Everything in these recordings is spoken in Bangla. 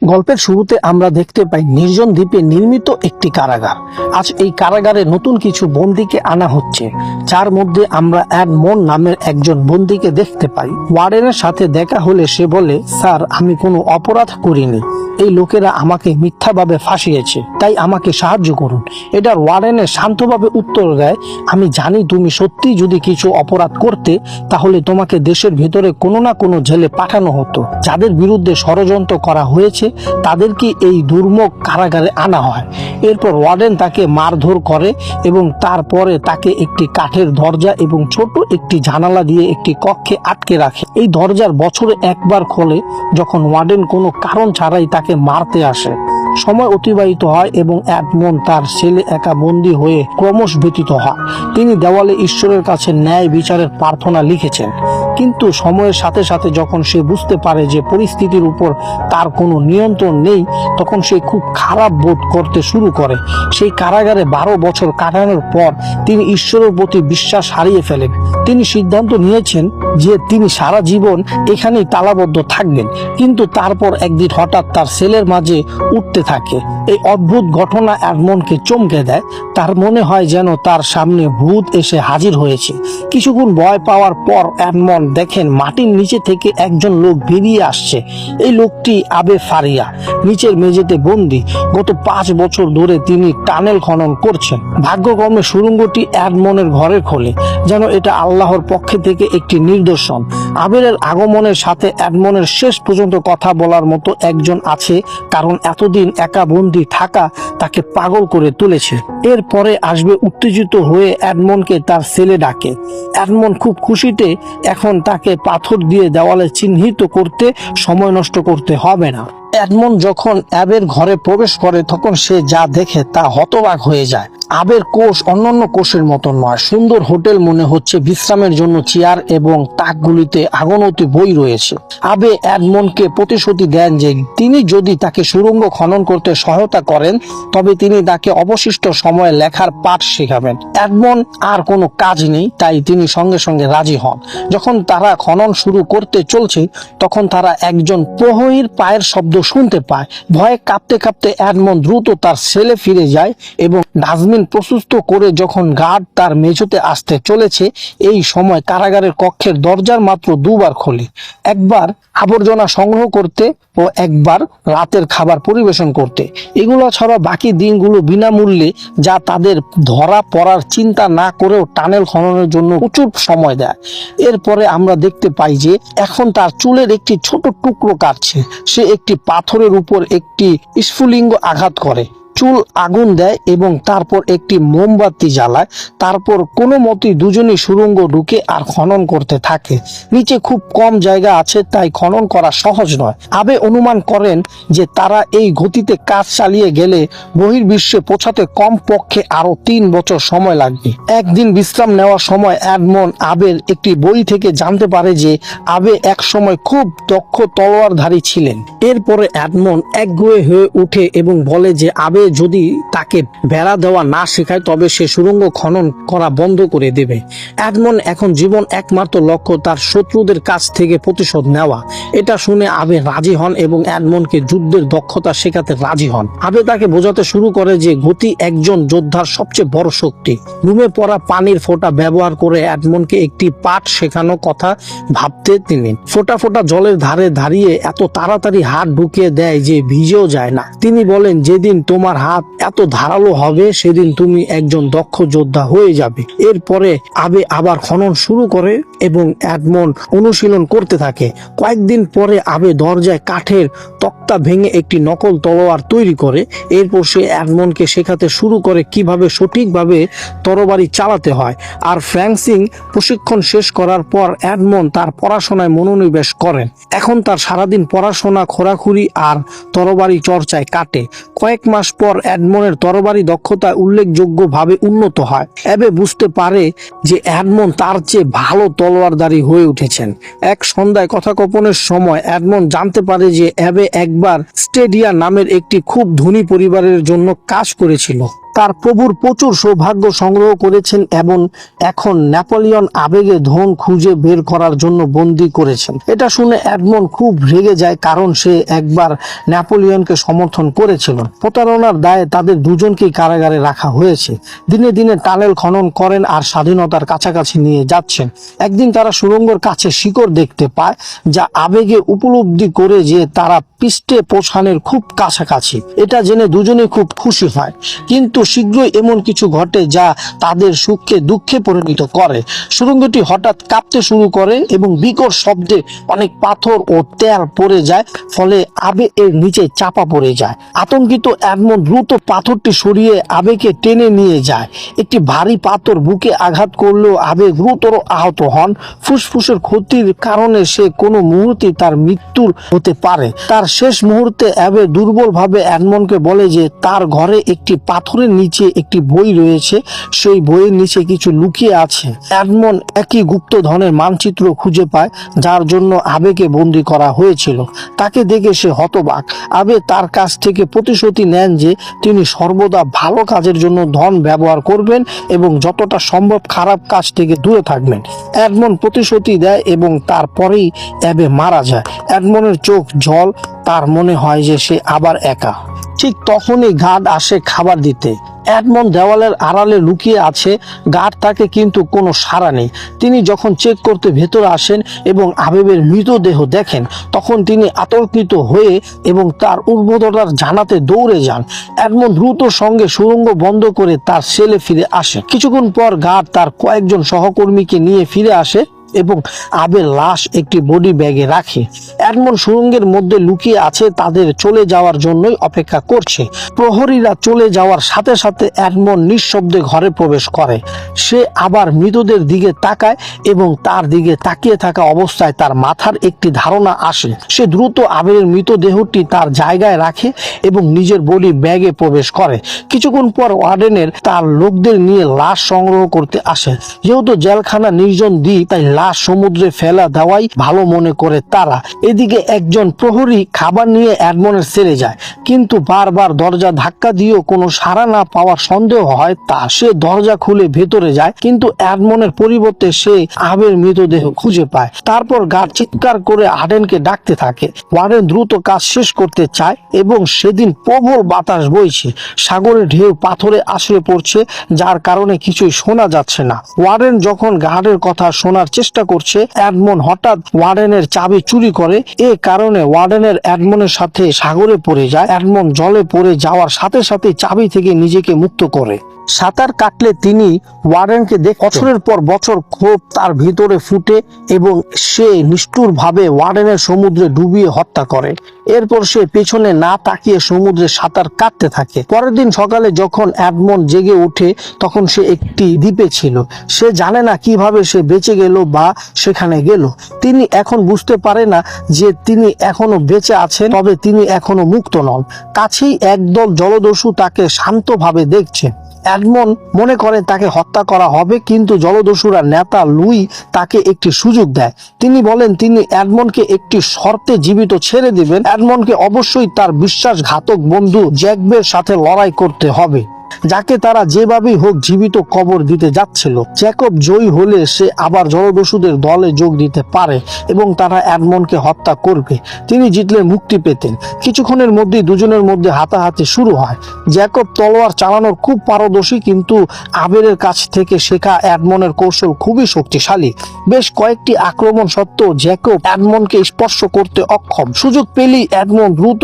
গল্পের শুরুতে আমরা দেখতে পাই নির্জন দ্বীপে নির্মিত একটি কারাগার। আজ এই কারাগারে নতুন কিছু বন্দীকে আনা হচ্ছে, যার মধ্যে আমরা এডমন্ড নামের একজন বন্দীকে দেখতে পাই। ওয়ার্ডেনের সাথে দেখা হলে সে বলে, স্যার, আমি কোনো অপরাধ করিনি, এই লোকেরা আমাকে মিথ্যাভাবে ফাঁসিয়েছে, তাই আমাকে সাহায্য করুন। এটার ওয়ার্ডেনের শান্তভাবে উত্তর দেয়, আমি জানি তুমি সত্যি যদি কিছু অপরাধ করতে তাহলে তোমাকে দেশের ভেতরে কোনো না কোনো জেলে পাঠানো হতো। যাদের বিরুদ্ধে ষড়যন্ত্র করা হয়েছে তাদেরকে এই দুর্মুখ কারাগারে আনা হয়। এরপর ওয়ার্ডেন তাকে মারধর করে এবং তারপরে তাকে একটি কাঠের দরজা এবং ছোট একটি জানালা দিয়ে একটি কক্ষে আটকে রাখে। এই দরজার বছরে একবার খোলে যখন ওয়ার্ডেন কোনো কারণ ছাড়াই তাকে মারতে আসে। সময় অতিবাহিত হয় এবং এডমন্ড তার ছেলে একা বন্দী হয়ে ক্রমশ ব্যতীত হয়। তিনি দেওয়ালে ঈশ্বরের কাছে ন্যায় বিচারের প্রার্থনা লিখেছেন, কিন্তু সময়ের সাথে সাথে যখন সে বুঝতে পারে যে পরিস্থিতির উপর তার কোনো নিয়ন্ত্রণ নেই, তখন সে খুব খারাপ বোধ করতে শুরু করে। সেই কারাগারে 12 বছর কাটানোর পর তিনি ঈশ্বরের প্রতি বিশ্বাস হারিয়ে ফেলেন। তিনি সিদ্ধান্ত নিয়েছেন যে তিনি সারা জীবন এখানেই তালাবদ্ধ থাকবেন, কিন্তু তারপর একদিন হঠাৎ তার ছেলের মাঝে উঠতে থাকে। এই অদ্ভুত ঘটনা এডমন্ডকে চমকে দেয়। তার মনে হয় যেন তার সামনে ভূত এসে হাজির হয়েছে। কিছুক্ষণ ভয় পাওয়ার পর এডমন্ড দেখেন মাটির নিচে থেকে একজন লোক বেরিয়ে আসছে। এই লোকটি আবে ফারিয়া, নিচের মেঝেতে বন্দী। গত 5 বছর ধরে তিনি টানেল খনন করছেন। ভাগ্যক্রমে সুড়ঙ্গটি এডমন্ডের ঘরে খোলে, যেন এটা আল্লাহর পক্ষ থেকে একটি নিদর্শন। আবেলের আগমনের সাথে এডমন্ডের শেষ পর্যন্ত কথা বলার মতো একজন আছে, কারণ এতদিন একা বন্দী থাকা তাকে পাগল করে তুলেছে। এরপরে আসবে উত্তেজিত হয়ে এডমন্ডকে তার ছেলে ডাকে। এডমন্ড খুব খুশিতে এখন তাকে পাথর দিয়ে দেওয়ালে চিহ্নিত করতে সময় নষ্ট করতে হবে না। এডমন্ড যখন অ্যাবের ঘরে প্রবেশ করে তখন সে যা দেখে তা হতবাক হয়ে যায়। আবের কোষ অন্যান্য কোষের মতো নয়, সুন্দর হোটেল মনে হচ্ছে, বিশ্রামের জন্য চেয়ার এবং তাকগুলিতে আগনতি বই রয়েছে। আবে এডমন্ডকে প্রতিশ্রুতি দেন যে তিনি যদি তাকে সুড়ঙ্গ খনন করতে সহায়তা করেন তবে তিনি তাকে অবশিষ্ট সময়ে লেখার পাঠ শেখাবেন। এডমন্ড আর কোনো কাজ নেই, তাই তিনি সঙ্গে সঙ্গে রাজি হন। যখন তারা খনন শুরু করতে চলছে তখন তারা একজন প্রহরীর পায়ের শব্দ শুনতে পায়। ভয়ে কাঁপতে কাঁপতে এডমন্ড দ্রুত তার সেলে ফিরে যায় এবং ডাস্টবিন প্রস্তুত করে যখন গার্ড তার মেঝেতে আসতে চলেছে, এই সময় কারাগারের কক্ষের দরজার মাত্র 2 বার খোলে, একবার আবর্জনা সংগ্রহ করতে ও একবার রাতের খাবার পরিবেশন করতে। এগুলো ছাড়া বাকি দিনগুলো বিনামূল্যে, যা তাদের ধরা পড়ার চিন্তা না করেও টানেল খননের জন্য প্রচুর সময় দেয়। এরপরে আমরা দেখতে পাই যে এখন তার চুলের একটি ছোট টুকরো কাটছে। সে একটি পাথরের উপর একটি স্ফুলিঙ্গ আঘাত করে, চুল আগুন দেয় এবং তারপর একটি মোমবাতি জ্বালায়। তারপর কোনো মতেই দুজনই সুড়ঙ্গ ঢুকে আর খনন করতে থাকে। নিচে খুব কম জায়গা আছে, তাই খনন করা সহজ নয়। আবে অনুমান করেন যে তারা এই গতিতে কাজ চালিয়ে গেলে বহির্বিশ্বে পৌঁছাতে কমপক্ষে আরো 3 বছর সময় লাগবে। একদিন বিশ্রাম নেওয়ার সময় এডমন্ড আবের একটি বই থেকে জানতে পারে যে আবে এক সময় খুব দক্ষ তলোয়ারধারী ছিলেন। এরপরে এডমন্ড একগুঁয়ে হয়ে উঠে এবং বলে যে আবে যদি তাকে বেড়া দেওয়া না শেখায় তবে সে সুড়ঙ্গ খনন করা বন্ধ করে দেবে। এডমন্ড এখন জীবন একমাত্র লক্ষ্য তার শত্রুদের কাছ থেকে প্রতিশোধ নেওয়া। এটা শুনে আবে রাজি হন এবং এডমন্ডকে যুদ্ধের দক্ষতা শেখাতে রাজি হন। আবে তাকে বোঝাতে শুরু করে যে গতি একজন যোদ্ধার সবচেয়ে বড় শক্তি। রুমে পড়া পানির ফোঁটা ব্যবহার করে এডমন্ডকে একটি পাঠ শেখানো কথা ভাবতে তিনি ফোঁটা ফোঁটা জলের ধারে দাঁড়িয়ে এত তাড়াতাড়ি হাত ঢুকিয়ে দেয় যে ভিজেও যায় না। তিনি বলেন, যেদিন তোমার হাত এত ধারালো হবে সেদিন তুমি একজন দক্ষ যোদ্ধা হয়ে যাবে। এরপরে আবে আবার খনন শুরু করে এবং এডমন্ড অনুশীলন করতে থাকে। কয়েকদিন পরে আবে দরজায় কাঠের তক্তা ভেঙে একটি নকল তলোয়ার তৈরি করে। এরপর সে এডমন্ডকে শেখাতে শুরু করে কিভাবে সঠিকভাবে তরবারি চালাতে হয়। আর ফ্রান্সিং প্রশিক্ষণ শেষ করার পর এডমন্ড তার পড়াশোনায় মনোনিবেশ করেন। এখন তার সারাদিন পড়াশোনা, খোরাখুরি আর তরবারি চর্চায় কাটে। কয়েক মাস পর এডমন্ডের তরবারি দক্ষতা উল্লেখযোগ্যভাবে উন্নত হয়। অ্যাবে বুঝতে পারে যে এডমন্ড তার চেয়ে ভালো তলোয়ারধারী হয়ে উঠেছেন। এক সন্ধ্যায় কথোপকথনের সময় এডমন্ড জানতে পারে যে অ্যাবে একবার স্টেডিয়া নামের একটি খুব ধনী পরিবারের জন্য কাজ করেছিল। তার প্রভুর প্রচুর সৌভাগ্য সংগ্রহ করেছেন এবং এখন নেপোলিয়ন আবেগে ধন খুঁজে বের করার জন্য বন্দী করেছেন। এটা শুনে এডমন্ড খুব রেগে যায়, কারণ সে একবার নেপোলিয়নকে সমর্থন করেছিল। প্রতারণার দায়ে তাদের দুজনকেই কারাগারে রাখা হয়েছে। দিনে দিনে টানেল খনন করেন আর স্বাধীনতার কাছাকাছি নিয়ে যাচ্ছেন। একদিন তারা সুড়ঙ্গের কাছে শিকড় দেখতে পায়, যা আবেগে উপলব্ধি করে যে তারা পৃষ্ঠে পৌঁছানোর খুব কাছাকাছি। এটা জেনে দুজনেই খুব খুশি হয়, কিন্তু শীঘ্রই এমন কিছু ঘটে যা তাদের সুখকে দুঃখে পরিণত করে। সুড়ঙ্গটি হঠাৎ কাঁপতে শুরু করে এবং বিকট শব্দে অনেক পাথর ও তেল পড়ে যায়, ফলে আবে এর নিচে চাপা পড়ে যায়। আতঙ্কিত এডমন্ড দ্রুত পাথরটি সরিয়ে আবেকে টেনে নিয়ে যায়। একটি ভারী পাথর বুকে আঘাত করলেও আবে গুরুতর আহত হন। ফুসফুসের ক্ষতির কারণে সে কোনো মুহূর্তে তার মৃত্যুর হতে পারে। তার শেষ মুহূর্তে আবে দুর্বলভাবে এডমন্ডকে বলে যে তার ঘরে একটি পাথরের নিচে একটি বই রয়েছে, সেই বইয়ের নিচে কিছু লুকিয়ে আছে। এডমন্ড একই গুপ্তধনের মানচিত্র খুঁজে পায়, যার জন্য আবেকে বন্দী করা হয়েছিল। তাকে দেখে সে হতবাক। আবে তার কাছ থেকে প্রতিশ্রুতি নেন যে তিনি সর্বদা ভালো কাজের জন্য ধন ব্যবহার করবেন এবং যতটা সম্ভব খারাপ কাজ থেকে দূরে থাকবেন। এডমন্ড প্রতিশ্রুতি দেয় এবং তারপরেই আবে মারা যায়। এডমন্ডের চোখ জল, তার মনে হয় যে সে আবার একা। ঠিক তখনই গার্ড আসে খাবার দিতে। এডমন্ড দেওয়ালের আড়ালে লুকিয়ে আছে, গার্ড তাকে কিন্তু কোনো সাড়া নেই। তিনি যখন চেক করতে ভেতরে আসেন এবং আবেবের মৃতদেহ দেখেন, তখন তিনি আতঙ্কিত হয়ে এবং তার উদ্ভটতা জানাতে দৌড়ে যান। এডমন্ড দ্রুত সঙ্গে সুড়ঙ্গ বন্ধ করে তার সেলে ফিরে আসে। কিছুক্ষণ পর গার্ড তার কয়েকজন সহকর্মীকে নিয়ে ফিরে আসে এবং আবের লাশ একটি বডি ব্যাগে রাখে। এডমন্ড সুড়ঙ্গের মধ্যে লুকিয়ে আছে, তাদের চলে যাওয়ার জন্যই অপেক্ষা করছে। প্রহরীরা চলে যাওয়ার সাথে সাথে এডমন্ড নিঃশব্দে ঘরে প্রবেশ করে। সে আবার মৃতদের দিকে তাকায় এবং তার দিকে তাকিয়ে থাকা অবস্থায় তার মাথার একটি ধারণা আসে। সে দ্রুত আবের মৃতদেহটি তার জায়গায় রাখে এবং নিজের বডি ব্যাগে প্রবেশ করে। কিছুক্ষণ পর ওয়ার্ডেনের তার লোকদের নিয়ে লাশ সংগ্রহ করতে আসে। যেহেতু জেলখানা নির্জন দ্বীপ, তাই লাশ সমুদ্রে ফেলা দেওয়াই ভালো মনে করে তারা। এদিকে একজন প্রহরী খাবার নিয়ে এডমন্ডের সেরে যায়, কিন্তু বারবার দরজা ধাক্কা দিয়েও কোনো সাড়া না পাওয়ার সন্দেহ হয় তা। সে দরজা খুলে ভেতরে যায়, কিন্তু এডমন্ডের পরিবর্তে সে আবের মৃতদেহ খুঁজে পায়। তারপর গার্ড চিৎকার করে আর্ডেনকে ডাকতে থাকে। ওয়ার্ডেন দ্রুত কাজ শেষ করতে চায় এবং সেদিন প্রবল বাতাস বইছে। সাগরের ঢেউ পাথরে আছড়ে পড়ছে, যার কারণে কিছুই শোনা যাচ্ছে না। ওয়ার্ডেন যখন গার্ডের কথা শোনার চেষ্টা করছে, এডমন্ড হঠাৎ ওয়ার্ডেনের চাবি চুরি করে। এ কারণে ওয়ার্ডেনের এডমন্ডের সাথে সাগরে পড়ে যায়। এডমন্ড জলে পড়ে যাওয়ার সাথে সাথে চাবি থেকে নিজেকে মুক্ত করে। সাঁতার কাটলে তিনি ওয়ার্ডেনকে দেখে বছরের পর বছর ক্ষোভ তার ভিতরে ফুটে এবং সে নিষ্ঠুরভাবে ওয়ার্ডেনের সমুদ্রে ডুবিয়ে হত্যা করে। এরপর সে পেছনে না তাকিয়ে সমুদ্রে সাঁতার কাটতে থাকে। পরের দিন সকালে যখন এডমন্ড জেগে ওঠে, তখন সে একটি দ্বীপে ছিল। সে জানে না কিভাবে সে বেঁচে গেল বা সেখানে গেল। তিনি এখন বুঝতে পারে না যে তিনি এখনো বেঁচে আছেন, তবে তিনি এখনো মুক্ত নন। কাছেই একদল জলদস্যু তাকে শান্তভাবে দেখছে। এডমন্ড মনে করে তাকে হত্যা করা হবে, কিন্তু জলদস্যুরা নেতা লুই তাকে একটি সুযোগ দেয়। তিনি বলেন তিনি এডমন্ডকে একটি শর্তে জীবিত ছেড়ে দিবেন। এডমন্ডকে অবশ্যই তার বিশ্বাসঘাতক বন্ধু জ্যাকবের সাথে লড়াই করতে হবে, যাকে তারা যেভাবেই হোক জীবিত কবর দিতে যাচ্ছিল। জ্যাকব জয়ী হলে সে আবার জলদস্যুদের দলে যোগ দিতে পারে এবং তারা এডমন্ডকে হত্যা করবে। তিনি জিতলে মুক্তি পেতেন। কিছুক্ষণের মধ্যেই দুজনের মধ্যে হাতাহাতি শুরু হয়। জ্যাকব তলোয়ার চালানোর খুব পারদর্শী, কিন্তু আবেরের কাছ থেকে শেখা এডমন্ডের কৌশল খুবই শক্তিশালী। বেশ কয়েকটি আক্রমণ সত্ত্বেও জ্যাকব এডমন্ডকে স্পর্শ করতে অক্ষম। সুযোগ পেলেই এডমন্ড দ্রুত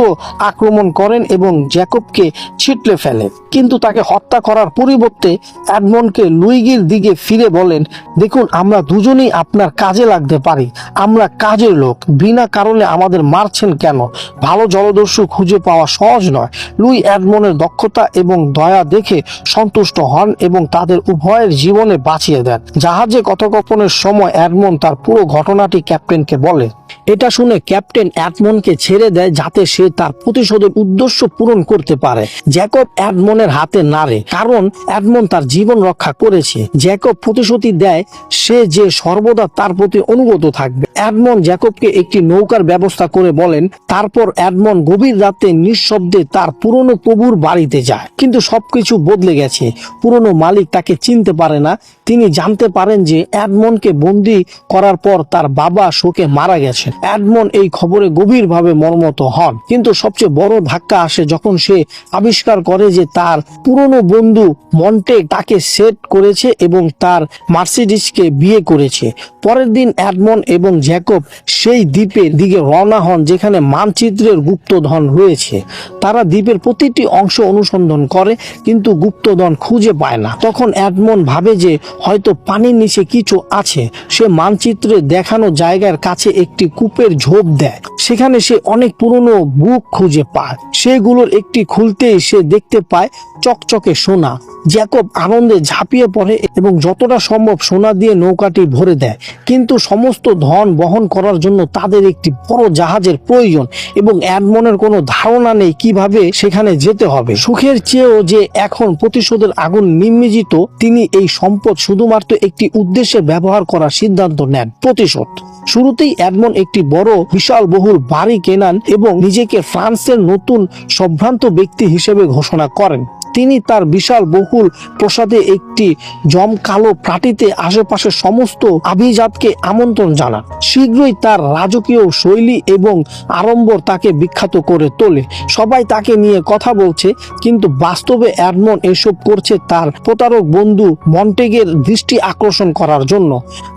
আক্রমণ করেন এবং জ্যাকবকে ছিটলে ফেলে, কিন্তু তাকে হত্যা করার পরিবর্তে এডমন্ডকে লুইগির দিকে ফিরে বলেন, দেখুন, আমরা দুজনেই আপনার কাজে লাগতে পারি। আমরা কাজের লোক, বিনা কারণে আমাদের মারছেন কেন? ভালো জলদস্যু খুঁজে পাওয়া সহজ নয়। লুই এডমন্ডের দক্ষতা এবং দয়া দেখে সন্তুষ্ট হন এবং তাদের উভয়ের জীবনে বাঁচিয়ে দেন। জাহাজে কথোপকথনের সময় এডমন্ড তার পুরো ঘটনাটি ক্যাপ্টেনকে বলে। এটা শুনে ক্যাপ্টেন এডমন্ডকে ছেড়ে দেয়, যাতে সে তার প্রতিশোধের উদ্দেশ্য পূরণ করতে পারে। জ্যাকব এডমন্ডের হাতে নাড়ে, কারণ এডমন্ড তার জীবন রক্ষা করেছে। জ্যাকব প্রতিশ্রুতি দেয় সে যে সর্বদা তার প্রতি অনুগত থাকবে। এডমন্ড জ্যাকবকে একটি নৌকার ব্যবস্থা করে বলেন। তারপর এডমন্ড গভীর রাতে নিঃশব্দে তার পুরনো প্রভুর বাড়িতে যায়, কিন্তু সবকিছু বদলে গেছে। পুরনো মালিক তাকে চিনতে পারে না। তিনি জানতে পারেন যে এডমন্ডকে বন্দি করার পর তার বাবা শোকে মারা গেছে। এডমন্ড এই খবরে গভীরভাবে মর্মাহত হন, কিন্তু সবচেয়ে বড় ধাক্কা আসে যখন সে আবিষ্কার করে যে তার পুরনো বন্ধু মন্টেগ তাকে সেট করেছে এবং তার মার্সিডিসকে বিয়ে করেছে। পরের দিন এডমন্ড এবং জ্যাকব সেই দ্বীপের দিকে রওনা হন যেখানে মানচিত্রের গুপ্তধন রয়েছে। তারা দ্বীপের প্রতিটি অংশ অনুসন্ধান করে, কিন্তু গুপ্তধন খুঁজে পায় না। তখন এডমন্ড ভাবে যে হয়তো পানির নিচে কিছু আছে। সে মানচিত্রে দেখানো জায়গার কাছে একটি কূপের ঝোপ দেয়। সেখানে সে অনেক পুরনো বুক খুঁজে পায়। সেগুলোর একটি খুলতেই সে দেখতে পায় চকচকে সোনা। জ্যাকব আনন্দে ঝাঁপিয়ে পড়ে এবং যতটা সম্ভব সোনা দিয়ে নৌকাটি ভরে দেয়, কিন্তু সমস্ত ধন বহন করার জন্য তাদের একটি বড় জাহাজের প্রয়োজন এবং এডমন্ডের কোনো ধারণা নেই কিভাবে সেখানে যেতে হবে। সুখের চেয়েও যে এখন প্রতিশোধের আগুন নির্মিজিত, তিনি এই সম্পদ শুধুমাত্র একটি উদ্দেশ্যে ব্যবহার করার সিদ্ধান্ত নেন, প্রতিশোধ। শুরুতেই এডমন্ড একটি বড় বিশালবহুল বাড়ি কেনান এবং নিজেকে ফ্রান্সের নতুন সম্ভ্রান্ত ব্যক্তি হিসেবে ঘোষণা করেন। তিনি তার বিশাল বহুল প্রসাদে একটি জমকালো পার্টিতে আশেপাশের সমস্ত আভিজাতকে আমন্ত্রণ জানান। শীঘ্রই তার রাজকীয় শৈলী এবং আড়ম্বর তাকে বিখ্যাত করে তোলে। সবাই তাকে নিয়ে কথা বলছে, কিন্তু বাস্তবে এডমন্ড এসব করছে তার প্রতারক বন্ধু মন্টেগের দৃষ্টি আকর্ষণ করার জন্য।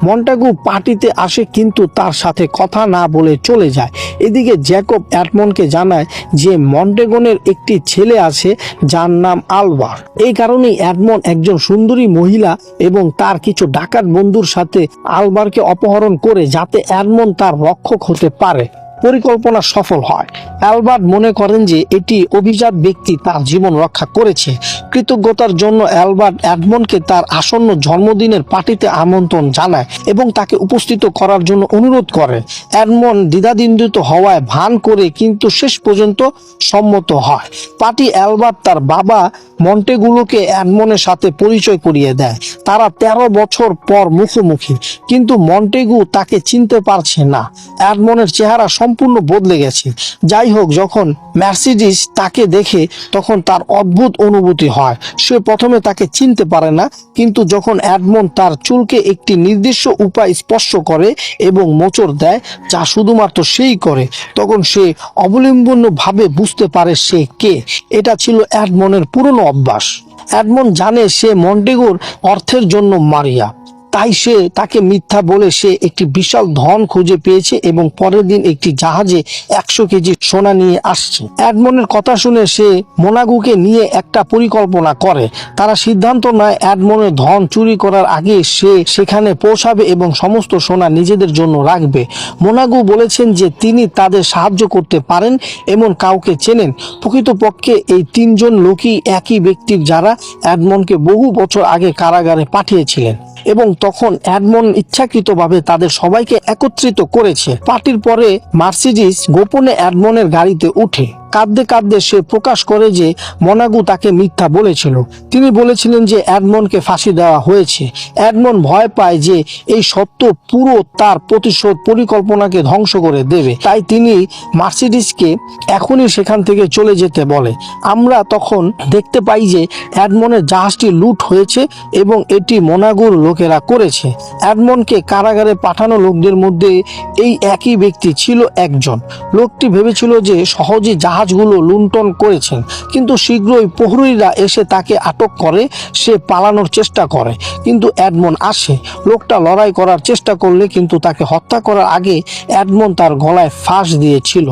মন্টেগু পার্টিতে আসে, কিন্তু তার সাথে কথা না বলে চলে যায়। এদিকে জ্যাকব এডমন্ডকে জানায় যে মন্টেগনের একটি ছেলে আছে যার নাম আলবার। এই কারণেই এডমন্ড একজন সুন্দরী মহিলা এবং তার কিছু ডাকাত বন্ধুর সাথে আলবারকে অপহরণ করে, যাতে এডমন্ড তার রক্ষক হতে পারে। পরিকল্পনা সফল হয়। অ্যালবার্ট মনে করেন যে এটি অভিজাত ব্যক্তি তার জীবন রক্ষা করেছে। কৃতজ্ঞতার জন্য অ্যালবার্ট এডমন্ডকে তার আসন্ন জন্মদিনের পার্টিতে আমন্ত্রণ জানায় এবং তাকে উপস্থিত করার জন্য অনুরোধ করে। এডমন্ড দ্বিধাদ্বন্দ্বিত হওয়ায় ভান করে, কিন্তু শেষ পর্যন্ত সম্মত হয়। পার্টি অ্যালবার্ট তার বাবা মন্টেগুলোকে এডমন্ডের সাথে পরিচয় করিয়ে দেয়। তারা 13 বছর পর মুখোমুখি, কিন্তু মন্টেগু তাকে চিনতে পারছে না। এডমন্ডের চেহারা সম্পূর্ণ বদলে গেছে। যাই হোক, যখন মার্সিডিস তাকে দেখে তখন তার অদ্ভুত অনুভূতি হয়। সে প্রথমে তাকে চিনতে পারে না, কিন্তু যখন এডমন্ড তার চুলকে একটি নির্দিষ্ট উপায় স্পর্শ করে এবং মোচড় দেয়, যা শুধুমাত্র সেই করে, তখন সে অবলম্বনভাবে বুঝতে পারে সে কে। এটা ছিল এডমন্ডের পুরনো অভ্যাস। এডমন্ড জানে সে মন্টেগুর অর্থের জন্য মারিয়া, তাই সে তাকে মিথ্যা বলে সে একটি বিশাল ধন খুঁজে পেয়েছে এবং পরের দিন একটি জাহাজে 100 কেজি সোনা নিয়ে আসছে। এডমন্ডের কথা শুনে সে মোনাগুকে নিয়ে একটা পরিকল্পনা করে। তারা সিদ্ধান্ত নেয় এডমন্ডের ধন চুরি করার আগে সে সেখানে পৌঁছাবে এবং সমস্ত সোনা নিজেদের জন্য রাখবে। মোনাগু বলেছেন যে তিনি তাদের সাহায্য করতে পারেন এমন কাউকে চেনেন। প্রকৃতপক্ষে এই 3 জন লোকই একই ব্যক্তির যারা এডমন্ডকে বহু বছর আগে কারাগারে পাঠিয়েছিলেন, এবং তখন এডমন্ড ইচ্ছাকৃতভাবে তাদের সবাইকে একত্রিত করেছে। পার্টির পরে মার্সিডিস গোপনে এডমন্ডের গাড়িতে উঠে। কাঁদতে কাঁদতে সে প্রকাশ করে যে মোনাগু তাকে মিথ্যা বলেছিল। তিনি বলেছিলেন যে এডমন্ডকে ফাঁসি দেওয়া হয়েছে। এডমন্ড ভয় পায় যে এই সত্য পুরো তার প্রতিশোধ পরিকল্পনাকে ধ্বংস করে দেবে, তাই তিনি মার্সিডিসকে এখনই সেখান থেকে চলে যেতে বলে। আমরা তখন দেখতে পাই যে এডমন্ডের জাহাজটি লুট হয়েছে এবং এটি মোনাগুর লোকেরা করেছে। এডমন্ডকে কারাগারে পাঠানো লোকদের মধ্যে এই একই ব্যক্তি ছিল একজন। লোকটি ভেবেছিল যে সহজে জাহাজগুলো লুণ্ঠন করেছেন, কিন্তু শীঘ্রই প্রহরীরা এসে তাকে আটক করে। সে পালানোর চেষ্টা করে, কিন্তু এডমন্ড আসে। লোকটা লড়াই করার চেষ্টা করলে, কিন্তু তাকে হত্যা করার আগে এডমন্ড তার গলায় ফাঁস দিয়েছিল।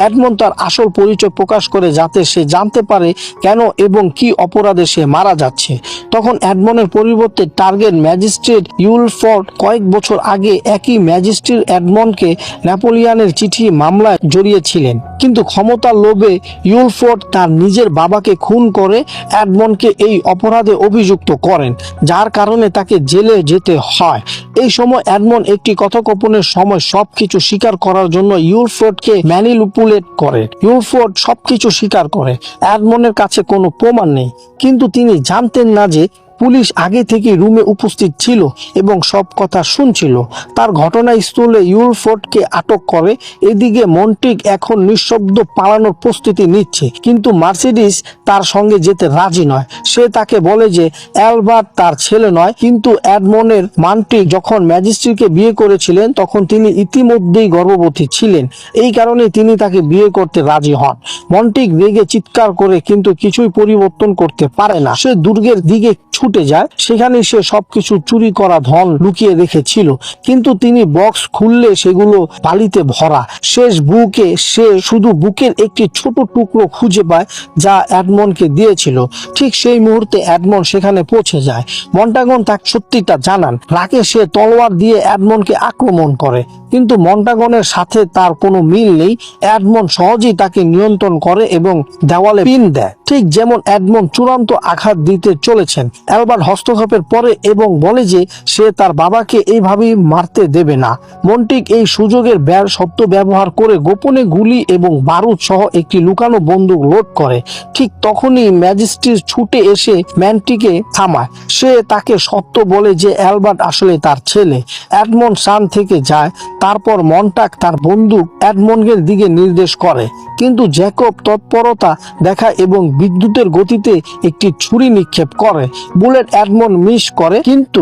এডমন্ড তার আসল পরিচয় প্রকাশ করে যাতে সে জানতে পারে কেন এবং কি অপরাধে সে মারা যাচ্ছে। তখন এডমন্ডের পরিবর্তে টার্গেট ম্যাজিস্ট্রেট ইউলফোর্ড কয়েক বছর আগে একই ম্যাজিস্ট্রেট এডমন্ডকে নেপোলিয়নের চিঠি মামলায় জড়িয়েছিলেন, কিন্তু ক্ষমতার লোভে তবে ইউলফোর্ড তার নিজের বাবাকে খুন করে এডমন্ডকে এই অপরাধে অভিযুক্ত করেন, যার কারণে তাকে জেলে যেতে হয়। এই সময় এডমন্ড একটি কথোপকথনের সময় সবকিছু স্বীকার করার জন্য ইউলফোর্ডকে ম্যানিপুলেট করে। ইউলফোর্ড সবকিছু স্বীকার করে। এডমন্ডের কাছে কোনো প্রমাণ নেই, কিন্তু তিনি জানতেন না যে পুলিশ আগে থেকে রুমে উপস্থিত ছিল এবং সব কথা শুনছিল। তার ঘটনাস্থলে ইউলফোর্ডকে আটক করে। এদিকে মন্টিক এখন নিঃশব্দ পালানোর প্রস্তুতি নিচ্ছে, কিন্তু মার্সিডিস তার সঙ্গে যেতে রাজি নয়। সে তাকে বলে যে অ্যালবার্ট তার ছেলে নয়, কিন্তু এডমন্ডের মন্টিক যখন ম্যাজিস্ট্রিকে বিয়ে করেছিলেন তখন তিনি ইতিমধ্যেই গর্ভবতী ছিলেন। এই কারণে তিনি তাকে বিয়ে করতে রাজি হন। মন্টিক রেগে চিৎকার করে কিন্তু কিছুই পরিবর্তন করতে পারে না। সে দুর্গের দিকে ছুটে যায়। সেখানে সে সবকিছু চুরি করা ধন লুকিয়ে রেখেছিল, কিন্তু তিনি বক্স খুললে সেগুলো বালিতে ভরা। শেষ বুকে সে শুধু বুকের একটি ছোট টুকরো খুঁজে পায় যা এডমন্ডকে দিয়েছিল। ঠিক সেই মুহূর্তে এডমন্ড সেখানে পৌঁছে যায়। মন্টাগন তাকে সত্যিটা জানান। রাগে সে তলোয়ার দিয়ে এডমন্ডকে আক্রমণ করে, কিন্তু মন্টাগনের সাথে তার কোনো মিল নেই। এডমন্ড সহজেই তাকে নিয়ন্ত্রণ করে এবং দেওয়ালে পিন দেয়, ঠিক যেমন এডমন্ড চূড়ান্ত আঘাত দিতে চলেছেন। অ্যালবার্ট হস্তক্ষেপের পরে এবং বলে যে সে তার বাবাকে এইভাবেই মারতে দেবে না। মন্টিক এই সুযোগের সত্য ব্যবহার করে গোপনে গুলি এবং বারুদ সহ একটি লুকানো বন্দুক লোড করে। ঠিক তখনই ম্যাজিস্ট্রেট ছুটে এসে ম্যান্টিকে থামায়। সে তাকে সত্য বলে যে অ্যালবার্ট আসলে তার ছেলে। এডমন্ড শান থেকে যায়। তারপর মন্টাক তার বন্দুক এডমন্ডের দিকে নির্দেশ করে, কিন্তু জ্যাকব তৎপরতা দেখায় এবং বিদ্যুতের গতিতে একটি ছুরি নিক্ষেপ করে। বুলেট এডমন্ড মিস করে, কিন্তু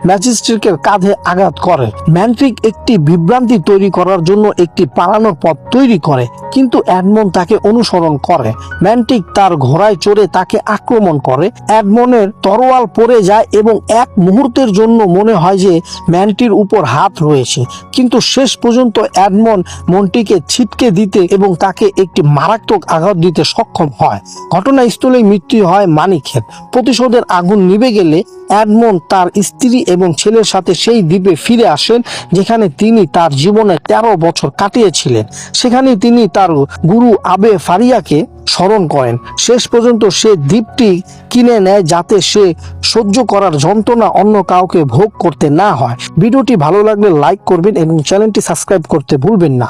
ম্যাজিস্ট্রেটের কাঁধে আঘাত করে। ম্যান্ট্রিক একটি বিভ্রান্তি তৈরি করার জন্য একটি পালানোর পথ তৈরি করে, কিন্তু এডমন্ড তাকে অনুসরণ করে। ম্যান্ট্রিক তার ঘোড়ায় চড়ে তাকে আক্রমণ করে। এডমন্ডের তরোয়াল পড়ে যায় এবং এক মুহূর্তের জন্য মনে হয় যে ম্যান্টির উপর হাত রয়েছে, কিন্তু শেষ পর্যন্ত এডমন্ড মন্টিকে ছিটকে দিতে এবং তাকে একটি মারাত্মক আঘাত দিতে সক্ষম হয়। ঘটনাস্থলেই মৃত্যু হয় মানিকের। প্রতিশোধের আগুন নিভে গেলে এডমন্ড তার স্ত্রী এবং ছেলের সাথে সেই দ্বীপে ফিরে আসেন যেখানে তিনি তার জীবনে 13 বছর কাটিয়েছিলেন। সেখানে তিনি তার গুরু আবে ফারিয়াকে স্মরণ করেন। শেষ পর্যন্ত সে দ্বীপটি কিনে নেয় যাতে সে সহ্য করার যন্ত্রণা অন্য কাউকে ভোগ করতে না হয়। ভিডিওটি ভালো লাগলে লাইক করবেন এবং চ্যানেলটি সাবস্ক্রাইব করতে ভুলবেন না।